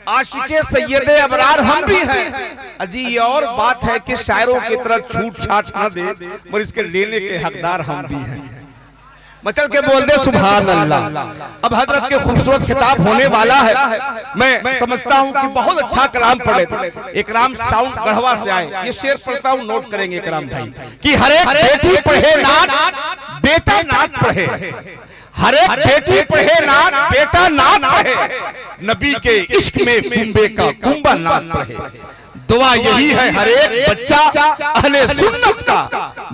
आशिके सैयदे अबरार हम भी हैं। अजी ये और बात है कि शायरों की तरह छूट छाट न दे, मगर इसके लेने के हकदार हम भी हैं। मचल के बोल दे सुभान अल्लाह। अब हजरत के खूबसूरत खिताब होने वाला है। मैं समझता हूँ कि बहुत अच्छा कलाम पढ़े। इकराम साउंड गढ़वा से आए, ये शेर पढ़ता हूँ, नोट करेंगे इकराम भाई कि हर एक बेटी पढ़े नात, बेटा नात पढ़े। हर एक बेटी पढ़े नात, बेटा नात पढ़े। नबी के इश्क में कुंबे का कुंबा नात पढ़े। दुआ यही है हर एक बच्चा अहले सुन्नत का,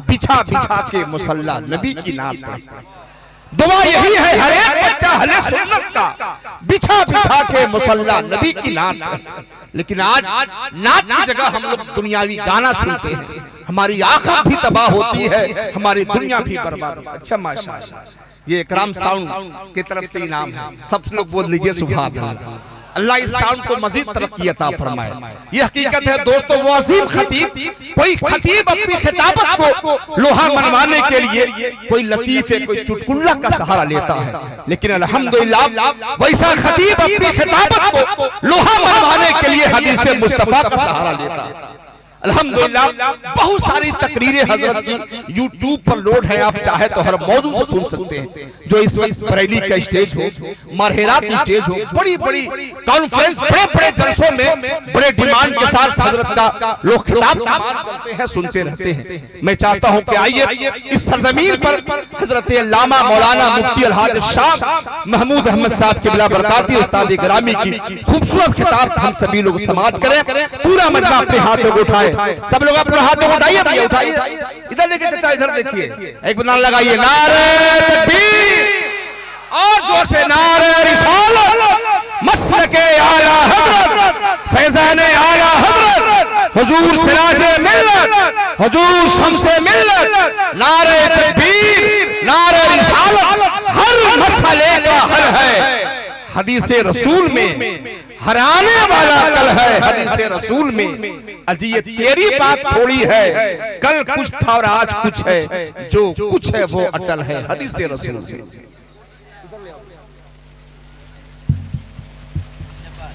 बिछा बिछा के मुसल्ला नबी की नात पढ़े। दुआ यही है हर एक बच्चा अहले सुन्नत का, बिछा बिछा के मुसल्ला नबी की नात पढ़े। लेकिन आज नात की जगह हम लोग दुनियावी गाना सुनते हैं, हमारी आखिरत भी तबाह होती है, हमारी दुनिया भी बर्बाद होती है। अच्छा माशाअल्लाह, ये इकराम साउंड की तरफ से इनाम है। सब लोग बोल लीजिए सुभान अल्लाह। अल्लाह इस साउंड को मजीद तरक्की अता फरमाए। ये हकीकत है दोस्तों, वो अजीम खतीब, कोई खतीब अपनी खिताबत को लोहा मनवाने के लिए कोई लतीफे, कोई चुटकुल्ला का सहारा लेता है, लेकिन अल्हम्दुलिल्लाह वैसा खतीब अपनी खिताबत को लोहा मनवाने के लिए हदीस मुस्तफा का सहारा लेता है। अल्हम्दुलिल्लाह बहुत सारी तकरीरें हजरत की यूट्यूब पर लोड है, आप चाहे तो हर मौजू से सुन सकते हैं। जो इस वक्त बरेली का स्टेज हो, मारहेरात की स्टेज हो, बड़ी बड़ी कॉन्फ्रेंस, बड़े बड़े जलसों में बड़े डिमांड के साथ हजरत का लोग खिताब करते हैं, सुनते रहते हैं। मैं चाहता हूं कि आइए इस सरजमीन पर हजरत अल्लामा मौलाना मुफ्ती अलहाज शाह महमूद अहमद साहब क़िबला बरकाती उस्ताद गिरामी की खूबसूरत खिताब हम सभी लोग समाअत करें। पूरा मजमा अपने हाथों को उठाए, सब लोग अपने हाथों को उठाइए, भैया उठाइए। इधर देखिए चाचा, इधर देखिए, एक बार लगाइए नारे तकबीर, और जोर से नारे रिसालत, मसलके आला हजरत, फैज़ाने आला हजरत, हुजूर सिराजे मिल्लत, हुजूर शम्से मिल्लत। नारे तकबीर, नारे रिसालत, हर मसले का हल है हदीसे रसूल में, हराने वाला कल है हदीसे रसूल में। अजी ये तेरी बात थोड़ी है, कल कुछ था और आज कुछ है, जो कुछ है वो अटल है हदीसे रसूल में।